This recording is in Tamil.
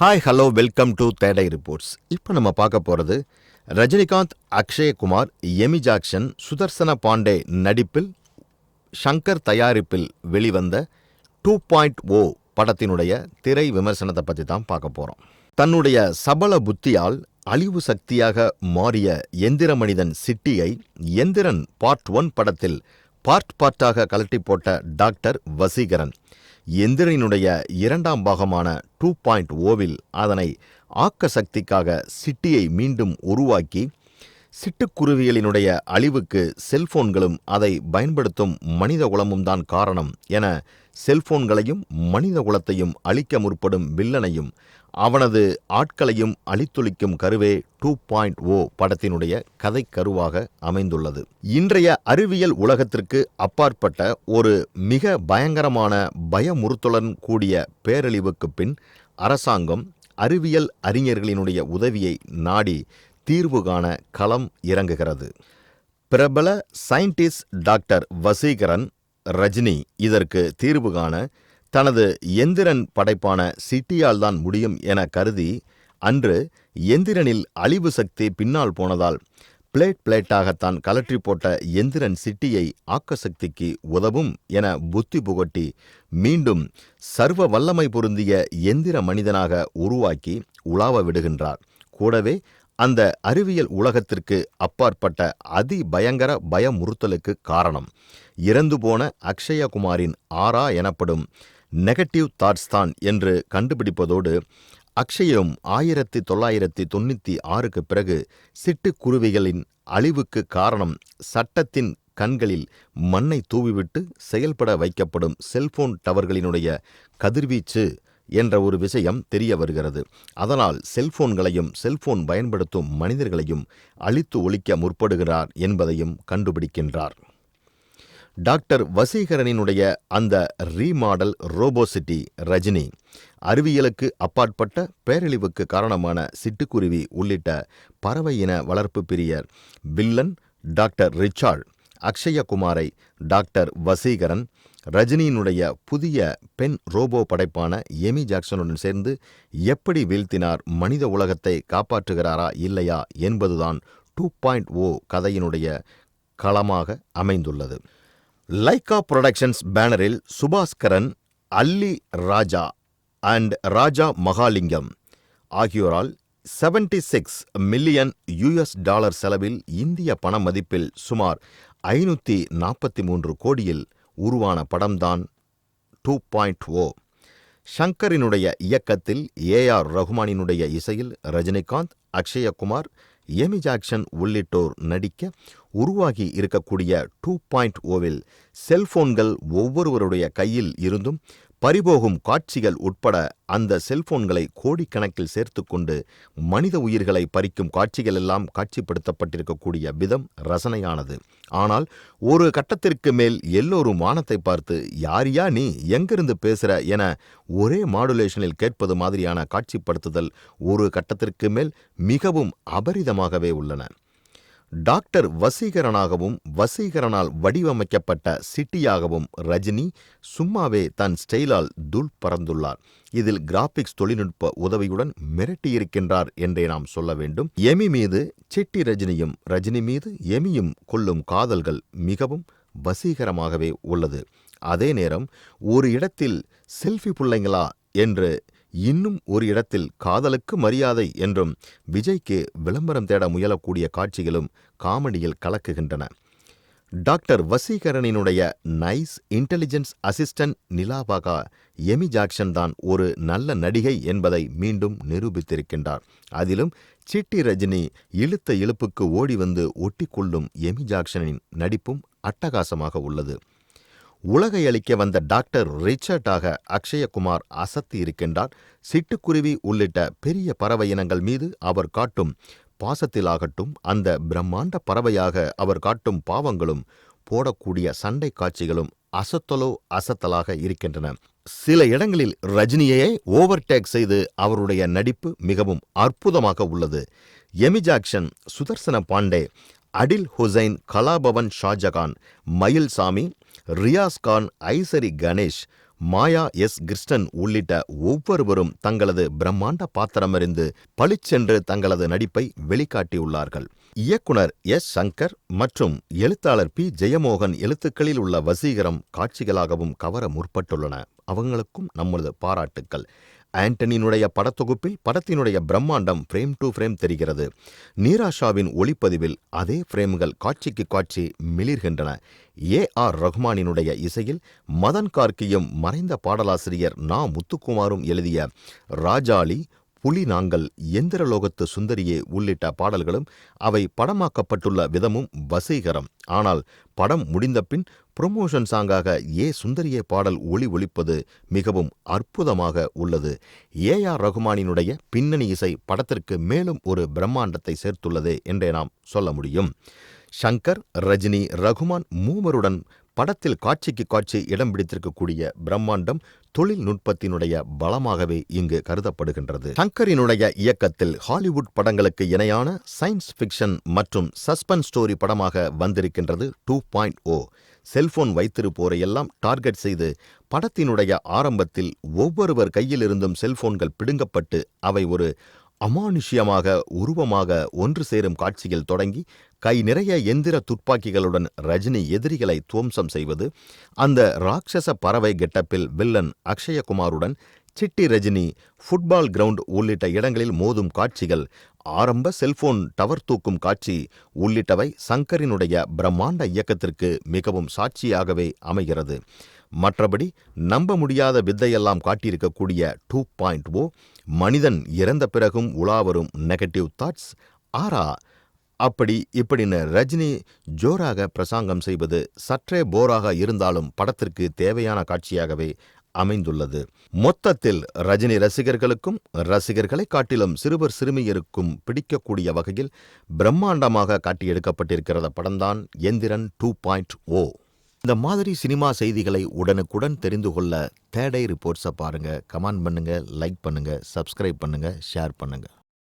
ஹாய் ஹலோ வெல்கம் டு தேடை ரிப்போர்ட்ஸ். இப்போ நம்ம பார்க்க போகிறது ரஜினிகாந்த், அக்ஷயகுமார், எமி ஜாக்சன், சுதர்சன பாண்டே நடிப்பில் ஷங்கர் தயாரிப்பில் வெளிவந்த 2.0 படத்தினுடைய திரை விமர்சனத்தை பற்றி தான் பார்க்க போகிறோம். தன்னுடைய சபல புத்தியால் அழிவு சக்தியாக மாறிய எந்திர மனிதன் சிட்டியை எந்திரன் பார்ட் 1 படத்தில் பார்ட்டாக கலட்டி போட்ட டாக்டர் வசீகரன் எந்திரனுடைய இரண்டாம் பாகமான 2.0வில் அதனை ஆக்க சக்திக்காக சிட்டியை மீண்டும் உருவாக்கி சிட்டுக்குருவிகளினுடைய அழிவுக்கு செல்போன்களும் அதை பயன்படுத்தும் மனித குலமும் தான் காரணம் என செல்போன்களையும் மனித குலத்தையும் அழிக்க முற்படும் வில்லனையும் அவனது ஆட்களையும் அழித்தொழிக்கும் கருவே 2.0 படத்தினுடைய கதை கருவாக அமைந்துள்ளது. இன்றைய அறிவியல் உலகத்திற்கு அப்பாற்பட்ட ஒரு மிக பயங்கரமான பயமுறுத்தலுடன் கூடிய பேரழிவுக்கு பின் அரசாங்கம் அறிவியல் அறிஞர்களினுடைய உதவியை நாடி தீர்வு காண களம் இறங்குகிறது. பிரபல சயின்டிஸ்ட் டாக்டர் வசீகரன் ரஜினி இதற்கு தீர்வு காண தனது எந்திரன் படைப்பான சிட்டியால் தான் முடியும் என கருதி அன்று எந்திரனில் அழிவு சக்தி பின்னால் போனதால் பிளேட்டாகத்தான் கலற்றி போட்ட எந்திரன் சிட்டியை ஆக்க சக்திக்கு உதவும் என புத்தி புகட்டி மீண்டும் சர்வ வல்லமை பொருந்திய எந்திர மனிதனாக உருவாக்கி உலாவ விடுகின்றார். கூடவே அந்த அறிவியல் உலகத்திற்கு அப்பாற்பட்ட அதிபயங்கர பயமுறுத்தலுக்கு காரணம் இறந்து போன அக்ஷயகுமாரின் ஆரா எனப்படும் நெகட்டிவ் தாட்ஸ் தான் என்று கண்டுபிடிப்பதோடு அக்ஷயும் 1996க்கு பிறகு சிட்டுக்குருவிகளின் அழிவுக்கு காரணம் சட்டத்தின் கண்களில் மண்ணை தூவிவிட்டு செயல்பட வைக்கப்படும் செல்போன் டவர்களினுடைய கதிர்வீச்சு என்ற ஒரு விஷயம் தெரிய வருகிறது. அதனால் செல்போன்களையும் செல்போன் பயன்படுத்தும் மனிதர்களையும் அழித்து ஒழிக்க முற்படுகிறார் என்பதையும் கண்டுபிடிக்கின்றார். டாக்டர் வசீகரனினுடைய அந்த ரீமாடல் ரோபோசிட்டி ரஜினி அறிவியலுக்கு அப்பாற்பட்ட பேரழிவுக்கு காரணமான சிட்டுக்குருவி உள்ளிட்ட பறவை இன வளர்ப்பு பிரியர் வில்லன் டாக்டர் ரிச்சார்ட், அக்ஷயகுமாரை டாக்டர் வசீகரன், ரஜினியினுடைய புதிய பெண் ரோபோ படைப்பான எமி ஜாக்சனுடன் சேர்ந்து எப்படி வீழ்த்தினார், மனித உலகத்தை காப்பாற்றுகிறாரா இல்லையா என்பதுதான் 2.0 கதையினுடைய களமாக அமைந்துள்ளது. லைகா புரொடக்ஷன்ஸ் பேனரில் சுபாஸ்கரன், அல்லி ராஜா அண்ட் ராஜா மகாலிங்கம் ஆகியோரால் $76 மில்லியன் செலவில் இந்திய பண மதிப்பில் சுமார் 543 கோடியில் உருவான படம்தான் 2.0. ஷங்கரினுடைய இயக்கத்தில் ஏஆர் ரகுமானினுடைய இசையில் ரஜினிகாந்த், அக்ஷயகுமார், எமி ஜாக்சன் உள்ளிட்டோர் நடிக்க உருவாகி இருக்கக்கூடிய 2.0வில் செல்போன்கள் ஒவ்வொருவருடைய கையில் இருந்தும் பறிபோகும் காட்சிகள் உட்பட அந்த செல்போன்களை கோடிக்கணக்கில் சேர்த்து கொண்டு மனித உயிர்களை பறிக்கும் காட்சிகள் எல்லாம் காட்சிப்படுத்தப்பட்டிருக்கக்கூடிய விதம் ரசனையானது. ஆனால் ஒரு கட்டத்திற்கு மேல் எல்லோரும் வானத்தை பார்த்து யாரியா நீ, எங்கிருந்து பேசுற என ஒரே மாடுலேஷனில் கேட்பது மாதிரியான காட்சிப்படுத்துதல் ஒரு கட்டத்திற்கு மேல் மிகவும் அபரிதமாகவே உள்ளன. டாக்டர் வசீகரனாகவும் வசீகரனால் வடிவமைக்கப்பட்ட சிட்டியாகவும் ரஜினி சும்மாவே தன் ஸ்டைலால் துள் பறந்துள்ளார். இதில் கிராபிக்ஸ் தொழில்நுட்ப உதவியுடன் மிரட்டியிருக்கின்றார் என்றே நாம் சொல்ல வேண்டும். எமி மீது சிட்டி ரஜினியும் ரஜினி மீது எமியும் கொள்ளும் காதல்கள் மிகவும் வசீகரமாகவே உள்ளது. அதே நேரம் ஒரு இடத்தில் செல்ஃபி பிள்ளைங்களா என்று, இன்னும் ஒரு இடத்தில் காதலுக்கு மரியாதை என்றும் விஜய்க்கு விளம்பரம் தேட முயலக்கூடிய காட்சிகளும் காமெடியில் கலக்குகின்றன. டாக்டர் வசீகரனினுடைய நைஸ் இன்டெலிஜென்ஸ் அசிஸ்டன்ட் நிலாவாக எமி ஜாக்சன் தான் ஒரு நல்ல நடிகை என்பதை மீண்டும் நிரூபித்திருக்கின்றார். அதிலும் சிட்டி ரஜினி இழுத்த இழுப்புக்கு ஓடி வந்து ஒட்டிக்கொள்ளும் எமி ஜாக்சனின் நடிப்பும் அட்டகாசமாக உள்ளது. உலகை அளிக்க வந்த டாக்டர் ரிச்சர்டாக அக்ஷயகுமார் அசத்தி இருக்கின்றார். சிட்டுக்குருவி உள்ளிட்ட பெரிய பறவை இனங்கள் மீது அவர் காட்டும் பாசத்திலாகட்டும், அந்த பிரம்மாண்ட பறவையாக அவர் காட்டும் பாவங்களும் போடக்கூடிய சண்டை காட்சிகளும் அசத்தலாக இருக்கின்றன. சில இடங்களில் ரஜினியை ஓவர்டேக் செய்து அவருடைய நடிப்பு மிகவும் அற்புதமாக உள்ளது. எமி ஜாக்சன், சுதர்சன பாண்டே, அடில் ஹுசைன், கலாபவன் ஷாஜகான், மயில்சாமி, ரியாஸ் கான், ஐசரி கணேஷ், மாயா எஸ். கிருஷ்ணன் உள்ளிட்ட ஒவ்வொருவரும் தங்களது பிரம்மாண்ட பாத்திரமறிந்து பளிச்சென்று தங்களது நடிப்பை வெளிக்காட்டியுள்ளார்கள். இயக்குனர் எஸ். சங்கர் மற்றும் எழுத்தாளர் பி. ஜெயமோகன் எழுத்துக்களில் உள்ள வசீகரம் காட்சிகளாகவும் கவர முற்பட்டுள்ளன. அவங்களுக்கும் நம்மளது பாராட்டுக்கள். ஆண்டனியினுடைய படத்தொகுப்பில் படத்தினுடைய பிரம்மாண்டம் ஃப்ரேம் டு ஃப்ரேம் தெரிகிறது. நீராஷாவின் ஒளிப்பதிவில் அதே ஃப்ரேம்கள் காட்சிக்கு காட்சி மிளிர்கின்றன. ஏ.ஆர். ரஹ்மானினுடைய இசையில் மதன் கார்கியும் மறைந்த பாடலாசிரியர் நா. முத்துக்குமாரும் எழுதிய ராஜாளி, புலி நாங்கள், எந்திரலோகத்து சுந்தரியே உள்ளிட்ட பாடல்களும் அவை படமாக்கப்பட்டுள்ள விதமும் வசீகரம். ஆனால் படம் முடிந்தபின் புரமோஷன் சாங்காக சுந்தரியே பாடல் ஒளிப்பது மிகவும் அற்புதமாக உள்ளது. ஏ.ஆர். ரஹ்மானினுடைய பின்னணி இசை படத்திற்கு மேலும் ஒரு பிரம்மாண்டத்தை சேர்த்துள்ளது என்றே நாம் சொல்ல முடியும். சங்கர், ரஜினி, ரகுமான் மூவருடன் படத்தில் காட்சிக்கு காட்சி இடம் பிடித்திருக்கக்கூடிய பிரம்மாண்டம் தொழில்நுட்பத்தினுடைய பலமாகவே இங்கு கருதப்படுகின்றது. சங்கரினுடைய இயக்கத்தில் ஹாலிவுட் படங்களுக்கு இணையான சயின்ஸ் ஃபிக்ஷன் மற்றும் சஸ்பென்ஸ் ஸ்டோரி படமாக வந்திருக்கின்றது 2.0. செல்போன் வைத்திருப்போரையெல்லாம் டார்கெட் செய்து படத்தினுடைய ஆரம்பத்தில் ஒவ்வொருவர் கையிலிருந்தும் செல்போன்கள் பிடுங்கப்பட்டு அவை ஒரு அமானுஷ்யமாக உருவமாக ஒன்று சேரும் காட்சியில் தொடங்கி கை நிறைய எந்திர துப்பாக்கிகளுடன் ரஜினி எதிரிகளை துவம்சம் செய்வது, அந்த ராட்சச பறவை கெட்டப்பில் வில்லன் அக்ஷயகுமாருடன் சிட்டி ரஜினி ஃபுட்பால் கிரவுண்ட் உள்ளிட்ட இடங்களில் மோதும் காட்சிகள், ஆரம்ப செல்போன் டவர் தூக்கும் காட்சி உள்ளிட்டவை சங்கரினுடைய பிரம்மாண்ட இயக்கத்திற்கு மிகவும் சாட்சியாகவே அமைகிறது. மற்றபடி நம்ப முடியாத வித்தையெல்லாம் காட்டியிருக்கக்கூடிய 2.0, மனிதன் இறந்த பிறகும் உலாவரும் நெகட்டிவ் தாட்ஸ், ஆரா அப்படி இப்படின்னு ரஜினி ஜோராக பிரசங்கம் செய்வது சற்றே போராக இருந்தாலும் படத்திற்கு தேவையான காட்சியாகவே அமைந்துள்ளது. மொத்தத்தில் ரஜினி ரசிகர்களுக்கும் ரசிகர்களை காட்டிலும் சிறுவர் சிறுமியருக்கும் பிடிக்கக்கூடிய வகையில் பிரம்மாண்டமாக காட்டியெடுக்கப்பட்டிருக்கிற படம்தான் எந்திரன் 2.0. இந்த மாதிரி சினிமா செய்திகளை உடனுக்குடன் தெரிந்து கொள்ள தேர்ட் ஐ ரிப்போர்ட்ஸை பாருங்க. கமெண்ட் பண்ணுங்க, லைக் பண்ணுங்க, சப்ஸ்கிரைப் பண்ணுங்க, ஷேர் பண்ணுங்க.